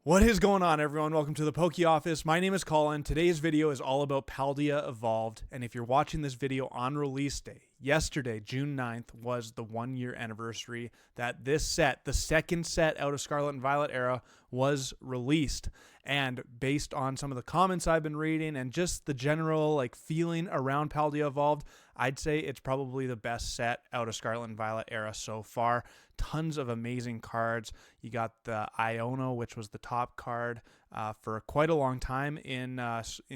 What is going on, everyone? Welcome to the Poke Office. My name is Colin. Today's video is all about Paldea Evolved, and if you're watching this video on release day, yesterday, June 9th, was the 1-year anniversary that this set, the second set out of Scarlet and Violet era, was released. And based on some of the comments I've been reading and just the general feeling around Paldea Evolved, I'd say it's probably the best set out of Scarlet and Violet era so far. Tons of amazing cards. You got the Iono, which was the top card for quite a long time in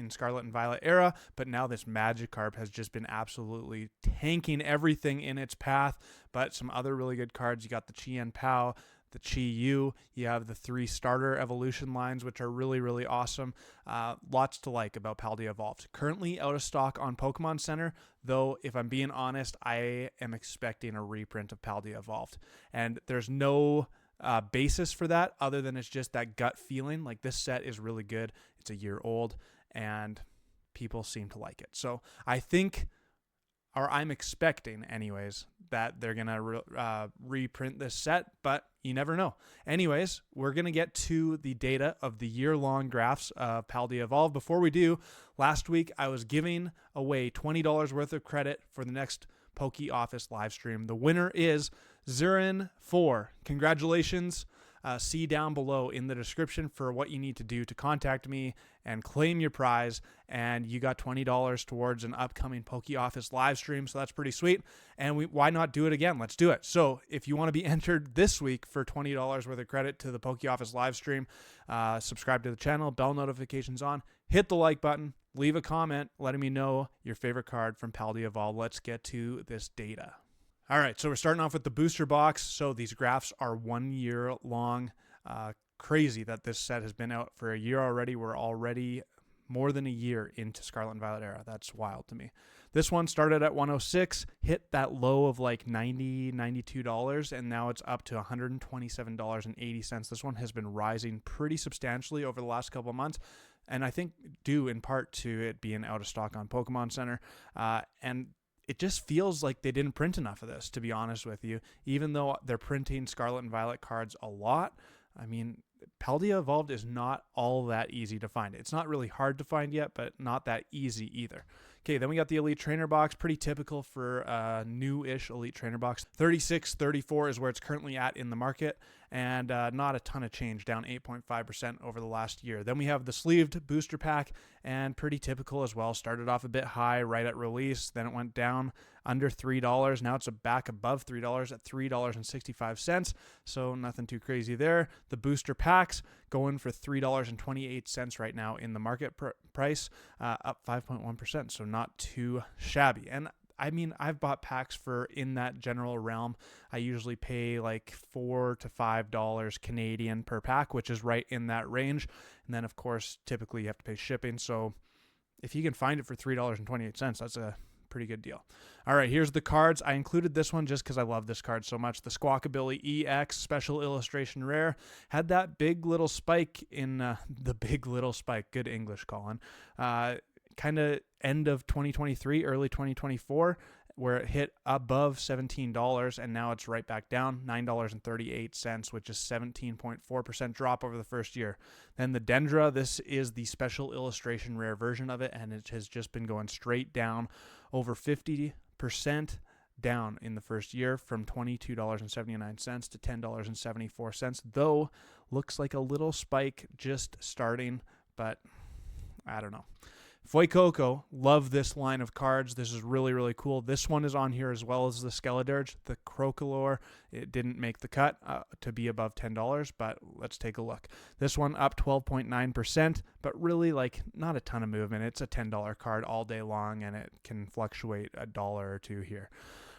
Scarlet and Violet era, but now this Magikarp has just been absolutely tanking everything in its path. But some other really good cards. You got the Chien Pao, the Chi-Yu, you have the 3 starter evolution lines, which are really, really awesome. Lots to like about Paldea Evolved. Currently out of stock on Pokemon Center, though if I'm being honest, I am expecting a reprint of Paldea Evolved. And there's no basis for that other than it's just that gut feeling. Like, this set is really good. It's a year old, and people seem to like it. So I think, or I'm expecting anyways, that they're going to reprint this set, but you never know. Anyways, we're going to get to the data of the year-long graphs of Paldea Evolved. Before we do, last week I was giving away $20 worth of credit for the next Poke Office live stream. The winner is Zurin4. Congratulations. See down below in the description for what you need to do to contact me and claim your prize. And you got $20 towards an upcoming Poke Office live stream, so that's pretty sweet. And why not do it again? Let's do it. So if you want to be entered this week for $20 worth of credit to the Poke Office live stream, subscribe to the channel, bell notifications on, hit the like button, leave a comment letting me know your favorite card from Paldea Evolved. Let's get to this data. All right, so we're starting off with the booster box. So these graphs are 1 year long. Crazy that this set has been out for a year already. We're already more than a year into Scarlet and Violet era. That's wild to me. This one started at 106, hit that low of like $90, $92, and now it's up to $127.80. This one has been rising pretty substantially over the last couple of months, and I think due in part to it being out of stock on Pokemon Center. And it just feels like they didn't print enough of this, to be honest with you. Even though they're printing Scarlet and Violet cards a lot, I mean, Paldea Evolved is not all that easy to find. It's not really hard to find yet, but not that easy either. Okay, then we got the Elite Trainer box. Pretty typical for a new-ish Elite Trainer box. $36.34 is where it's currently at in the market, and not a ton of change, down 8.5% over the last year. Then we have the sleeved booster pack, and pretty typical as well. Started off a bit high right at release, then it went down under $3. Now it's back above $3 at $3.65, so nothing too crazy there. The booster packs going for $3.28 right now in the market price, up 5.1%, so not too shabby. And I mean, I've bought packs for in that general realm. I usually pay like $4 to $5 Canadian per pack, which is right in that range. And then, of course, typically you have to pay shipping. So if you can find it for $3.28, that's a pretty good deal. All right, here's the cards. I included this one just because I love this card so much. The Squawkabilly EX Special Illustration Rare had that big little spike in the big little spike. Good English, Colin. Kind of end of 2023, early 2024, where it hit above $17, and now it's right back down, $9.38, which is 17.4% drop over the first year. Then the Dendra, this is the Special Illustration Rare version of it, and it has just been going straight down, over 50% down in the first year, from $22.79 to $10.74, though looks like a little spike just starting, but I don't know. Fuecoco, love this line of cards. This is really, really cool. This one is on here as well as the Skeledirge. The Crocolore, it didn't make the cut to be above $10, but let's take a look. This one up 12.9%, but really not a ton of movement. It's a $10 card all day long, and it can fluctuate $1 or $2 here.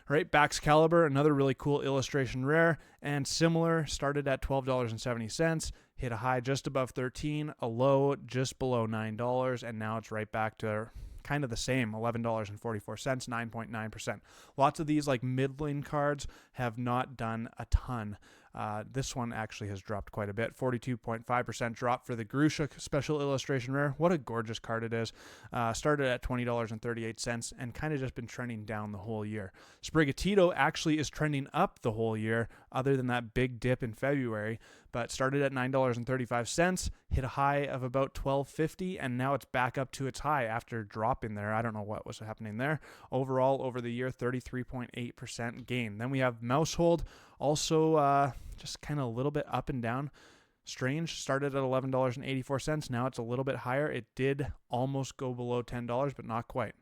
All right, Baxcalibur, another really cool illustration rare, and similar, started at $12.70, hit a high just above $13, a low just below $9, and now it's right back to kind of the same, $11.44, 9.9%. Lots of these middling cards have not done a ton. This one actually has dropped quite a bit, 42.5% drop for the Grusha Special Illustration Rare. What a gorgeous card it is. Started at $20.38 and kind of just been trending down the whole year. Sprigatito actually is trending up the whole year, other than that big dip in February, but started at $9.35, hit a high of about $12.50, and now it's back up to its high after dropping there. I don't know what was happening there. Overall, over the year, 33.8% gain. Then we have Mousehold, also just kind of a little bit up and down. Strange, started at $11.84. Now it's a little bit higher. It did almost go below $10, but not quite.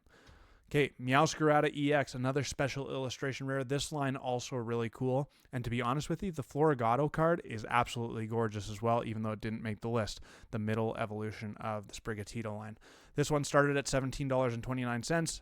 Okay, Meowscarada EX, another special illustration rare. This line also really cool. And to be honest with you, the Florigato card is absolutely gorgeous as well, even though it didn't make the list. The middle evolution of the Sprigatito line. This one started at $17.29.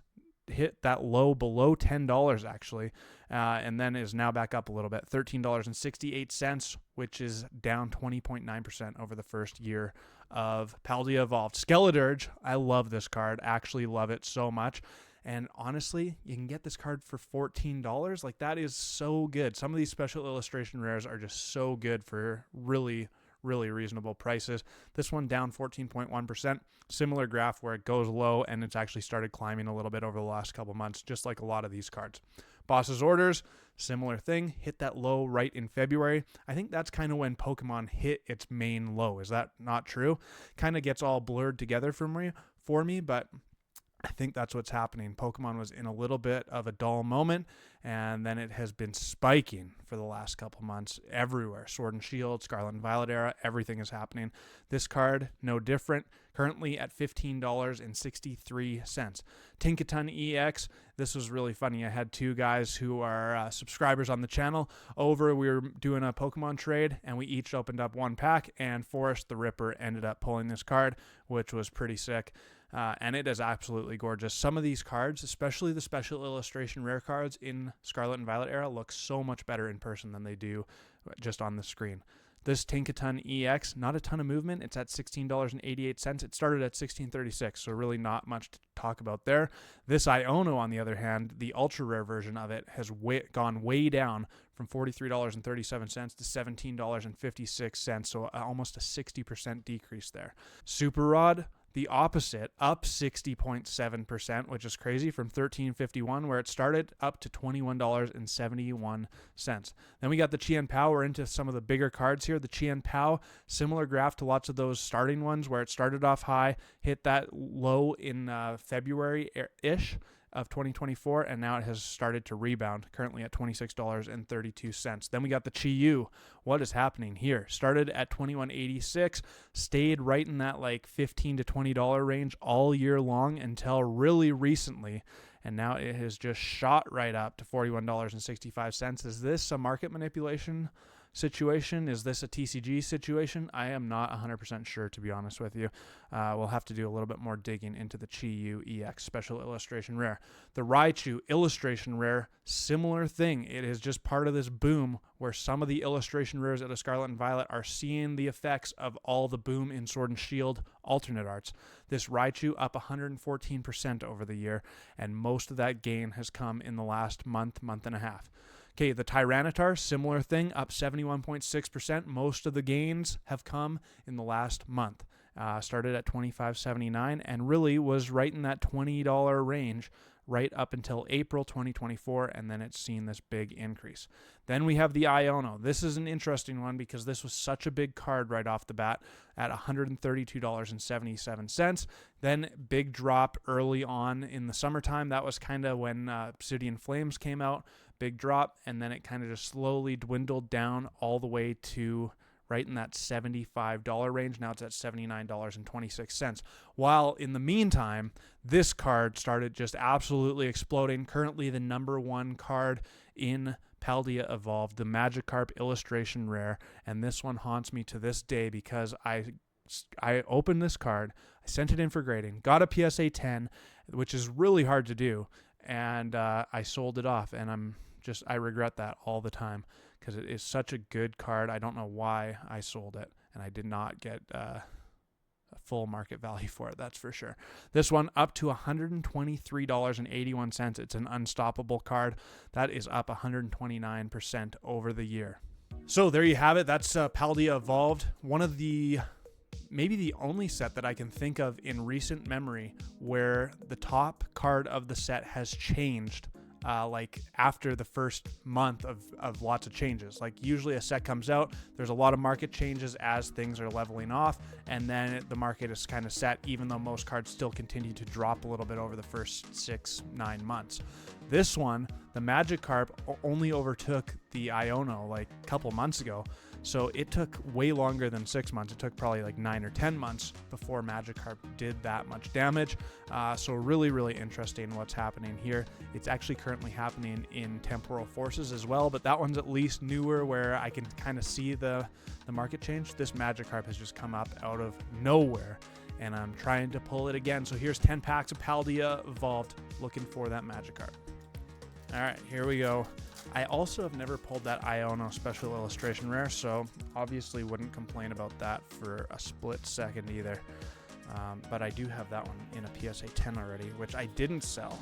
Hit that low below $10 actually, and then is now back up a little bit, $13.68, which is down 20.9% over the first year of Paldea Evolved. Skeledirge, I love this card, actually love it so much. And honestly, you can get this card for $14. Like, that is so good. Some of these special illustration rares are just so good for really reasonable prices. This one down 14.1%. Similar graph where it goes low and it's actually started climbing a little bit over the last couple months, just like a lot of these cards. Boss's Orders, similar thing. Hit that low right in February. I think that's kind of when Pokemon hit its main low. Is that not true? Kind of gets all blurred together for me, but I think that's what's happening. Pokemon was in a little bit of a dull moment, and then it has been spiking for the last couple months everywhere. Sword and Shield, Scarlet and Violet era, everything is happening. This card, no different. Currently at $15.63. Tinkaton EX, this was really funny. I had two guys who are subscribers on the channel over. We were doing a Pokemon trade, and we each opened up one pack, and Forrest the Ripper ended up pulling this card, which was pretty sick. And it is absolutely gorgeous. Some of these cards, especially the special illustration rare cards in Scarlet and Violet era, look so much better in person than they do just on the screen. This Tinkaton EX, not a ton of movement. It's at $16.88. It started at $16.36, so really not much to talk about there. This Iono, on the other hand, the ultra rare version of it, has gone way down from $43.37 to $17.56, so almost a 60% decrease there. Super Rod, the opposite, up 60.7%, which is crazy, from $13.51 where it started up to $21.71. Then we got the Chien Pao. We're into some of the bigger cards here. The Chien Pao, similar graph to lots of those starting ones where it started off high, hit that low in February-ish of 2024, and now it has started to rebound, currently at $26.32. Then we got the Chi-Yu. What is happening here? Started at $21.86, stayed right in that like $15 to $20 range all year long until really recently, and now it has just shot right up to $41.65. Is this a market manipulation situation? Is this a TCG situation? I am not 100% sure, to be honest with you. We'll have to do a little bit more digging into the Chi-Yu EX special illustration rare. The Raichu illustration rare, similar thing. It is just part of this boom where some of the illustration rares out of Scarlet and Violet are seeing the effects of all the boom in Sword and Shield alternate arts. This Raichu up 114% over the year, and most of that gain has come in the last month and a half. Okay, the Tyranitar, similar thing, up 71.6%. Most of the gains have come in the last month. Started at $25.79 and really was right in that $20 range right up until April 2024, and then it's seen this big increase. Then we have the Iono. This is an interesting one because this was such a big card right off the bat at $132.77. Then big drop early on in the summertime. That was kind of when Obsidian Flames came out. Big drop, and then it kind of just slowly dwindled down all the way to right in that $75 range. Now it's at $79.26. While in the meantime, this card started just absolutely exploding. Currently the #1 card in Paldea Evolved, the Magikarp illustration rare, and this one haunts me to this day because I opened this card, I sent it in for grading, got a PSA 10, which is really hard to do, and I sold it off, and I regret that all the time because it is such a good card. I don't know why I sold it, and I did not get a full market value for it, that's for sure. This one up to $123.81. It's an unstoppable card. That is up 129% over the year. So there you have it. That's Paldea Evolved. One of maybe the only set that I can think of in recent memory where the top card of the set has changed like after the first month of lots of changes. Like usually a set comes out, there's a lot of market changes as things are leveling off, and then the market is kind of set, even though most cards still continue to drop a little bit over the first 6-9 months. This one, the Magikarp, only overtook the Iono like a couple months ago. So it took way longer than 6 months. It took probably like 9 or 10 months before Magikarp did that much damage. So really, really interesting what's happening here. It's actually currently happening in Temporal Forces as well, but that one's at least newer where I can kind of see the market change. This Magikarp has just come up out of nowhere, and I'm trying to pull it again. So here's 10 packs of Paldea Evolved, looking for that Magikarp. All right, here we go. I also have never pulled that Iono Special Illustration Rare, so obviously wouldn't complain about that for a split second either. But I do have that one in a PSA 10 already, which I didn't sell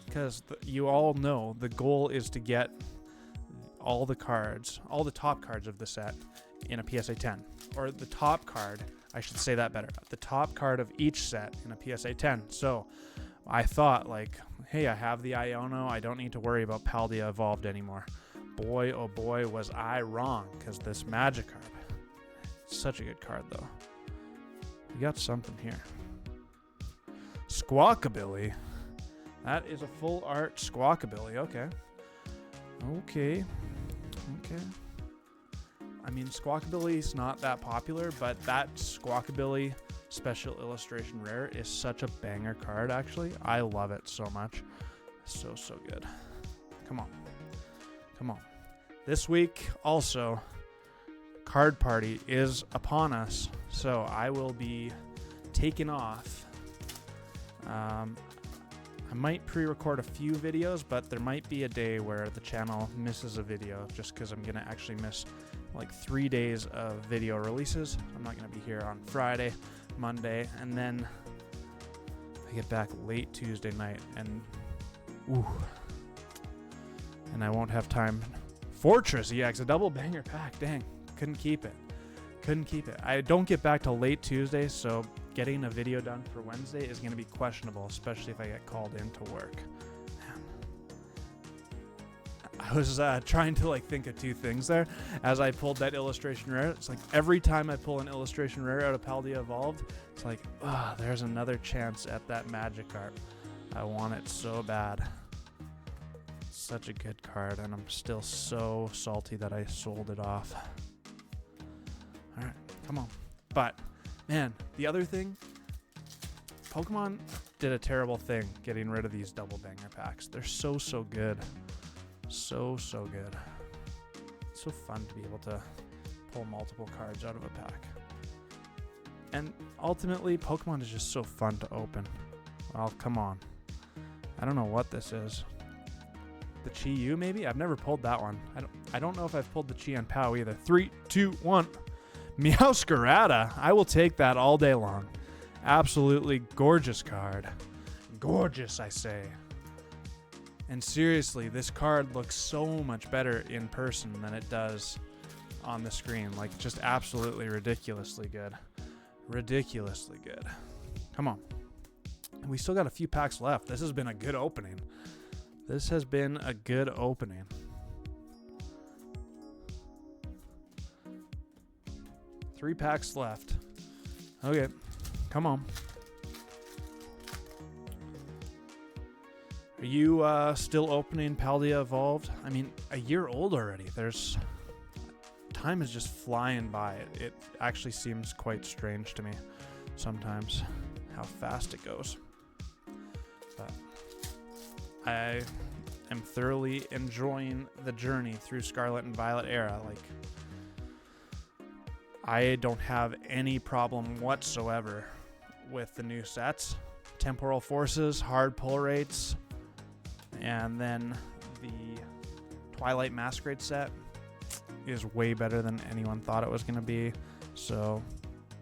because you all know the goal is to get all the cards, all the top cards of the set in a PSA 10. Or the top card, I should say that better, the top card of each set in a PSA 10. So I thought, like, hey, I have the Iono, I don't need to worry about Paldea Evolved anymore. Boy, oh boy, was I wrong, because this Magikarp, such a good card, though. We got something here. Squawkabilly. That is a full art Squawkabilly, okay. Okay. I mean, Squawkabilly's not that popular, but that Squawkabilly Special Illustration Rare is such a banger card, actually. I love it so much. So good. Come on. This week, also, Card Party is upon us, so I will be taking off. I might pre-record a few videos, but there might be a day where the channel misses a video just because I'm going to actually miss like 3 days of video releases. I'm not going to be here on Friday, Monday, and then I get back late Tuesday night, and I won't have time. Fortress EX, a double banger pack. Dang, couldn't keep it. I don't get back till late Tuesday, so getting a video done for Wednesday is going to be questionable, especially if I get called into work. Man. I was trying to like think of two things there as I pulled that illustration rare. It's like every time I pull an illustration rare out of Paldea Evolved, it's like, there's another chance at that Magikarp. I want it so bad. Such a good card, and I'm still so salty that I sold it off. All right, come on. But, man, the other thing, Pokemon did a terrible thing getting rid of these double banger packs. They're so good. So good. It's so fun to be able to pull multiple cards out of a pack. And ultimately, Pokemon is just so fun to open. Well, come on. I don't know what this is. The Chi-Yu, maybe? I've never pulled that one. I don't know if I've pulled the Chi on POW either. 3, 2, 1. Meowscarada. I will take that all day long. Absolutely gorgeous card. Gorgeous, I say. And seriously, this card looks so much better in person than it does on the screen. Like, just absolutely ridiculously good. Ridiculously good. Come on. And we still got a few packs left. This has been a good opening. 3 packs left. Okay, come on. Are you still opening Paldea Evolved? I mean, a year old already. Time is just flying by. It actually seems quite strange to me sometimes how fast it goes. But I am thoroughly enjoying the journey through Scarlet and Violet era. Like, I don't have any problem whatsoever with the new sets. Temporal Forces, hard pull rates, and then the Twilight Masquerade set is way better than anyone thought it was going to be. So,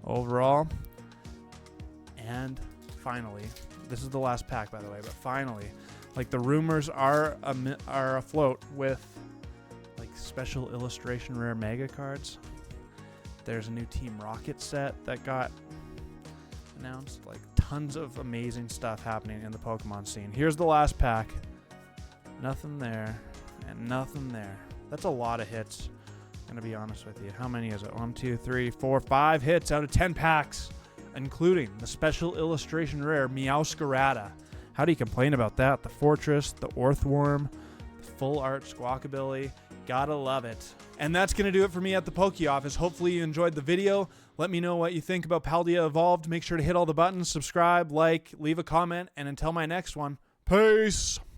overall, and finally, this is the last pack, by the way, but finally, like, the rumors are afloat with like special illustration rare mega cards. There's a new Team Rocket set that got announced. Like, tons of amazing stuff happening in the Pokemon scene. Here's the last pack. Nothing there. And nothing there. That's a lot of hits. I'm going to be honest with you. How many is it? 1, 2, 3, 4, 5 hits out of 10 packs, including the special illustration rare Meowscarada. How do you complain about that? The Fortress, the Orthworm, the full art Squawkabilly. Gotta love it. And that's going to do it for me at the Poke Office. Hopefully you enjoyed the video. Let me know what you think about Paldea Evolved. Make sure to hit all the buttons, subscribe, like, leave a comment, and until my next one, peace!